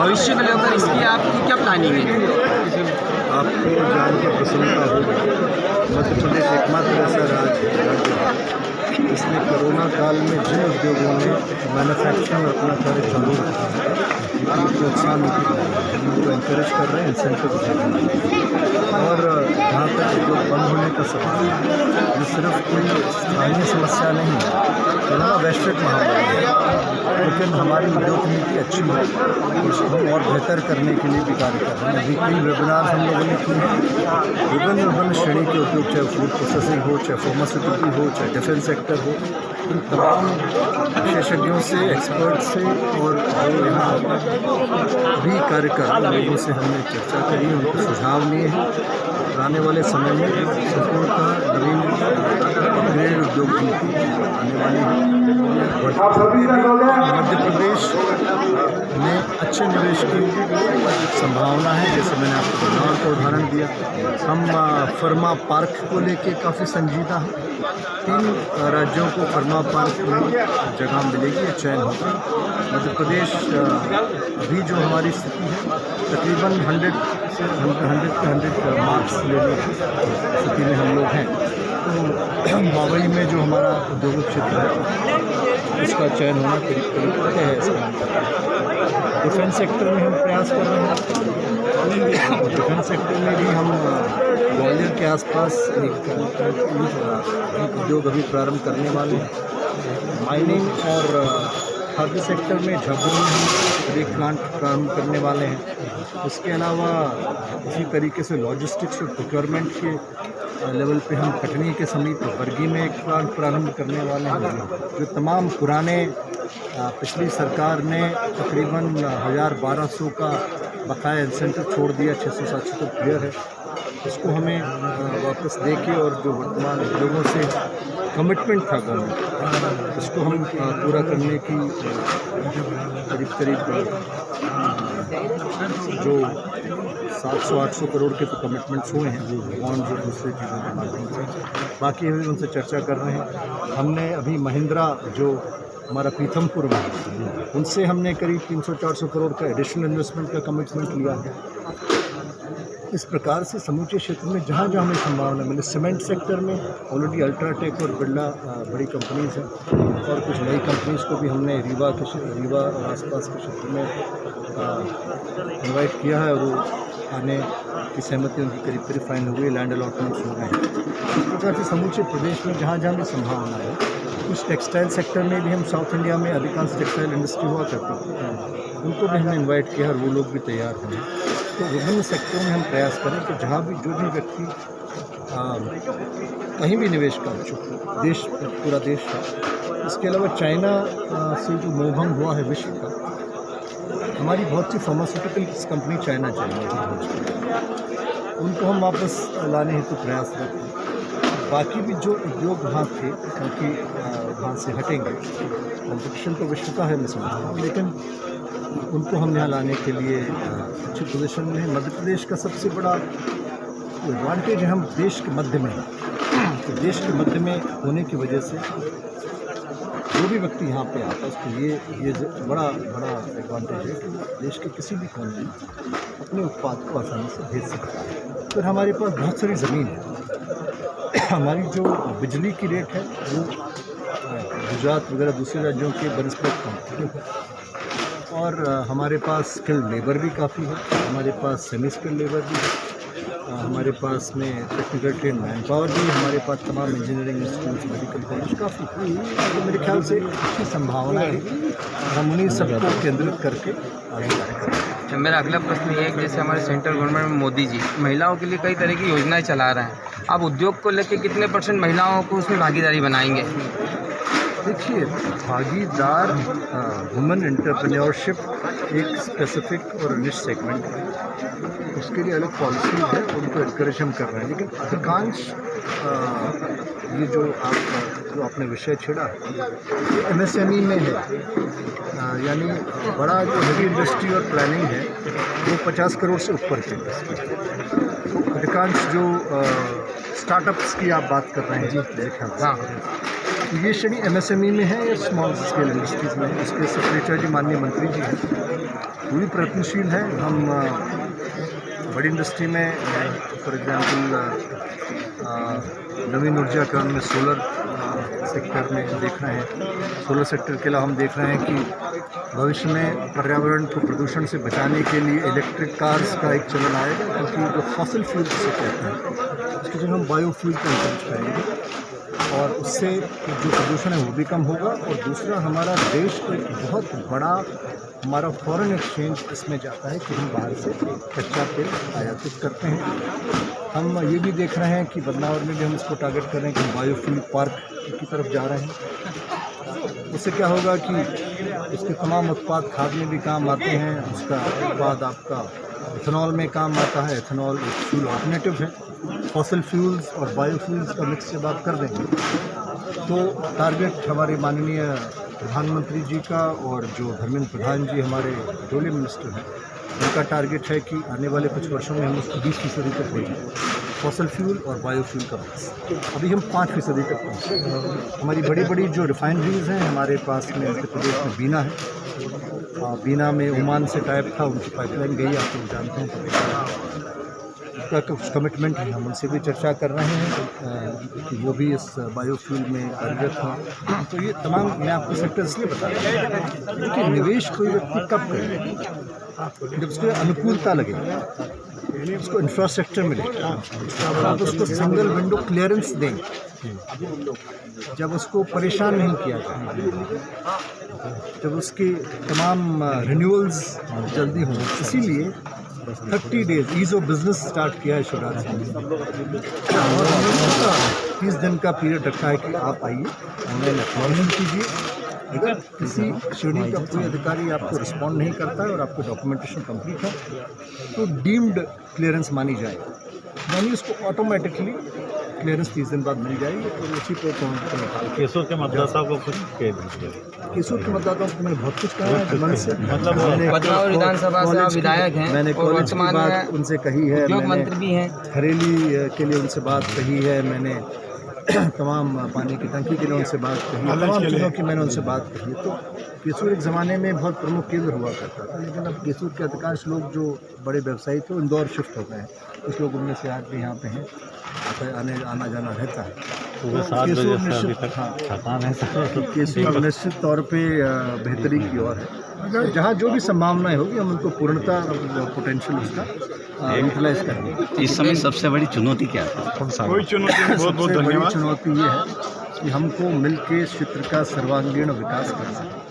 भविष्य को लेकर इसकी आपकी क्या प्लानिंग है? आपको जानकर प्रसन्नता होगी, मध्य प्रदेश एकमात्र ऐसा राज्य है इसमें कोरोना काल में जिन उद्योगों ने मैन्युफैक्चरिंग और अपना कार्य चालू रखा प्रोत्साहन उनको इंकरेज कर रहे हैं, इंसेंटिव दे रहे हैं। और जहाँ तक उद्योग बंद होने का सवाल है, ये सिर्फ कोई स्थानीय समस्या नहीं है, कोरोना वैश्विक महामारी है, लेकिन हमारी उद्योग नीति अच्छी है, उसको हम और बेहतर करने के लिए भी कार्य कर रहे हैं। अभी कई वेबिनार हम लोगों ने किए हैं, विभिन्न श्रेणी के उद्योग, चाहे फूड प्रोसेसिंग हो, चाहे फार्मास्यूटिकल हो, चाहे डिफेंस सेक्टर हो, इन तमाम विशेषज्ञों से, एक्सपर्ट से और जो यहाँ भी कार्य कर रहे लोगों से हमने चर्चा करी, उनके सुझाव लिए हैं। और आने वाले समय में संपूर्णतः नवीन अपग्रेड उद्योग नीति आने वाली है। मध्य प्रदेश में अच्छे निवेश की संभावना है, जैसे मैंने आपको बंगाल का उदाहरण दिया। हम फर्मा पार्क को लेके काफ़ी संजीदा हैं। 3 राज्यों को फर्मा पार्क में जगह मिलेगी, ये चयन होगा। मध्य प्रदेश अभी जो हमारी स्थिति है, तकरीबन 100 मार्क्स लेने की स्थिति में हम लोग हैं। तो मुंबई में जो हमारा उद्योग क्षेत्र है, उसका चयन होना करीब तय है। इसका डिफेंस सेक्टर में हम प्रयास कर रहे हैं। डिफेंस सेक्टर में भी हम ग्वालियर के आसपास एक उद्योग अभी प्रारंभ करने वाले हैं। माइनिंग और खाद्य सेक्टर में झाबुआ में हम एक प्लांट प्रारंभ करने वाले हैं। इसके अलावा इसी तरीके से लॉजिस्टिक्स और प्रोक्योरमेंट के लेवल पे हम कटनी के समीप बरगी में एक प्लांट प्रारंभ करने वाले हैं। जो तमाम पुराने पिछली सरकार ने तकरीबन 1200 का बकाया इंसेंटिव छोड़ दिया, 600-700 तो क्लियर है, इसको हमें वापस दे के और जो वर्तमान उद्योगों से कमिटमेंट था गवर्नमेंट, इसको हम पूरा करने की करीब जो 700-800 करोड़ के तो कमिटमेंट्स हुए हैं, बॉन्ड और दूसरे चीज़ों के माध्यम से। बाकी हम उनसे चर्चा कर रहे हैं। हमने अभी महिंद्रा जो हमारा पीथमपुर में, उनसे हमने करीब 300-400 करोड़ का एडिशनल इन्वेस्टमेंट का कमिटमेंट लिया है। इस प्रकार से समूचे क्षेत्र में जहाँ जहाँ हमें संभावना मिले, सीमेंट सेक्टर में ऑलरेडी अल्ट्राटेक और बिरला बड़ी कंपनीज़ हैं, और कुछ नई कंपनीज़ को भी हमने रीवा और आसपास के क्षेत्र में इनवाइट किया है, और वो आने की सहमति उनकी करीब फाइनल हुई, लैंड अलॉटमेंट्स हो गए हैं। इस प्रकार से समूचे प्रदेश में जहाँ जहाँ भी संभावना है, कुछ टेक्सटाइल सेक्टर में भी हम साउथ इंडिया में अधिकांश टेक्सटाइल इंडस्ट्री हुआ करती है, उनको भी हमने इन्वाइट किया और वो लोग भी तैयार हैं। तो विभिन्न सेक्टरों में हम प्रयास करें कि जहाँ भी जो भी व्यक्ति कहीं भी निवेश कर चुके, पूरा देश है। इसके अलावा चाइना से जो मोहभंग हुआ है विश्व का, हमारी बहुत सी फार्मास्यूटिकल कंपनी चाइना चली गई, उनको हम वापस लाने हेतु प्रयासरत हैं। बाकी भी जो उद्योग वहाँ थे, क्योंकि वहाँ से हटेंगे, कंपटीशन तो विश्व का है मैं समझता हूँ, लेकिन उनको हम यहाँ लाने के लिए अच्छी पोजीशन में है। मध्य प्रदेश का सबसे बड़ा एडवांटेज है, हम देश के मध्य में हैं। तो देश के मध्य में होने की वजह से जो भी व्यक्ति यहाँ पे आता है, उसको ये बड़ा एडवांटेज है कि देश के किसी भी कोने में अपने उत्पाद को आसानी से भेज सकता है। फिर हमारे पास बहुत सारी ज़मीन है। हमारी जो बिजली की रेट है वो गुजरात वगैरह दूसरे राज्यों के बनस्पत कम है, और हमारे पास स्किल्ड लेबर भी काफ़ी है, हमारे पास सेमी स्किल्ड लेबर भी है, हमारे पास में टेक्निकल ट्रेन मैन पावर भी, हमारे पास तमाम इंजीनियरिंग इंस्टीट्यूट, मेडिकल कॉलेज काफ़ी, तो मेरे ख्याल से अच्छी संभावना है। हम उन्हीं सबको केंद्रित करके आगे कार्य करेंगे। मेरा अगला प्रश्न ये है कि जैसे हमारे सेंट्रल गवर्नमेंट में मोदी जी महिलाओं के लिए कई तरह की योजनाएं चला रहे हैं, आप उद्योग को लेकर कितने % महिलाओं को उसमें भागीदारी बनाएंगे? देखिए, भागीदार वुमेन एंटरप्रेन्योरशिप एक स्पेसिफिक और निश सेगमेंट है, उसके लिए अलग पॉलिसीज है, उनको एनकरेज हम कर रहे हैं। लेकिन अधिकांश ये जो आपने विषय छेड़ा, ये MSME में है, यानी बड़ा जो हेवी इंडस्ट्री और प्लानिंग है वो 50 करोड़ से ऊपर की इंडस्ट्री। अधिकांश जो स्टार्टअप्स की आप बात कर रहे हैं जी, मेरे ख्याल से ये श्रेणी MSME में है या स्मॉल स्केल इंडस्ट्रीज़ में है, उसके सेक्रेटरी जी माननीय मंत्री जी हैं, पूरी प्रयत्नशील है। हम बड़ी इंडस्ट्री में फॉर एग्जांपल नवीन ऊर्जाकरण में सोलर सेक्टर में देख रहे हैं। सोलर सेक्टर के अलावा हम देख रहे हैं कि भविष्य में पर्यावरण को प्रदूषण से बचाने के लिए इलेक्ट्रिक कार्स का एक चलन आएगा, क्योंकि जो फॉसिल फ्यूल से कहते हैं उसकी जगह हम बायोफ्यूल का इंकरेज करेंगे और उससे जो प्रदूषण है वो भी कम होगा। और दूसरा, हमारा देश एक बहुत बड़ा हमारा फॉरेन एक्सचेंज इसमें जाता है कि हम बाहर से कच्चा तेल आयातित करते हैं। हम ये भी देख रहे हैं कि बदलाव में भी हम इसको टारगेट कर रहे हैं कि हम बायोफ्यूल पार्क की तरफ जा रहे हैं। उससे क्या होगा कि उसके तमाम उत्पाद खाद में भी काम आते हैं, उसका उत्पाद आपका इथेनॉल में काम आता है। इथेनॉल एक फ्यूल ऑल्टरनेटिव है। फॉसिल फ्यूल्स और बायोफ्यूल्स का मिक्स जब आप कर देंगे तो टारगेट हमारे माननीय प्रधानमंत्री जी का और जो धर्मेंद्र प्रधान जी हमारे पेट्रोलियम मिनिस्टर हैं, उनका टारगेट है कि आने वाले कुछ वर्षों में हम उसको 20% तक ले जाएं, फॉसिल फ्यूल और बायोफ्यूल का मिक्स। अभी हम 5% तक पहुँचे। हमारी बड़ी बड़ी जो रिफाइनरीज़ हैं हमारे पास में मध्य प्रदेश में बीना है। बीना में ओमान से टाइप था, उनकी पाइपलाइन गई, आप लोग जानते हैं। उसका कुछ कमिटमेंट है, हम उनसे भी चर्चा कर रहे हैं कि वो भी इस बायोफ्यूल में कार्यरत हों। तो ये तमाम मैं आपको सेक्टर इसलिए बता रहा हूँ, देखिए निवेश कोई व्यक्ति कब करे, जब उसको अनुकूलता लगे, उसको इंफ्रास्ट्रक्चर मिले, जब उसको सिंगल विंडो क्लियरेंस दें, जब उसको परेशान नहीं किया जाए, जब उसकी तमाम रिन्यूअल्स जल्दी हों। इसीलिए 30 days ease of business start किया है शिवराज सिंह और हमने 30 दिन का पीरियड रखा है कि आप आइए, ऑनलाइन एक्नॉलेजमेंट कीजिए। अगर किसी श्रेणी का कोई अधिकारी आपको रिस्पॉन्ड नहीं करता है और आपको डॉक्यूमेंटेशन कंप्लीट है तो डीम्ड क्लियरेंस मानी जाएगी, यानी उसको ऑटोमेटिकली क्लियरेंस 30 दिन बाद मिल जाएगी। तो उसी पर केसुर के मतदाताओं को कुछ कह दीजिए। केसुर के मतदाताओं को मैंने बहुत कुछ कहा है मन से, मतलब बदलाव विधानसभा से आप विधायक हैं, मैंने कॉलेज की बात उनसे कही है, उद्योग मैंने मंत्री भी हैं, हरेली के लिए उनसे बात कही है, मैंने तमाम पानी की टंकी के लिए उनसे बात कही, तमाम चीज़ों की मैंने उनसे बात कही। तो केसुर एक ज़माने में बहुत प्रमुख केंद्र हुआ करता था, लेकिन अब केसुर के अधिकांश लोग जो बड़े व्यवसायी थे इंदौर शिफ्ट हो गए हैं। कुछ लोग उनमें से आज भी यहाँ पे हैं, आना जाना रहता है। केसुर निश्चित तौर पे बेहतरी की ओर है। जहाँ जो भी संभावनाएं होगी हम उनको पूर्णता पोटेंशियल उसका यूटिलाइज करेंगे। इस समय सबसे बड़ी चुनौती क्या है? कोई चुनौती नहीं, बहुत बहुत सबसे बड़ी धन्यवाद। चुनौती ये है कि हमको मिलके क्षेत्र का सर्वांगीण विकास करना है।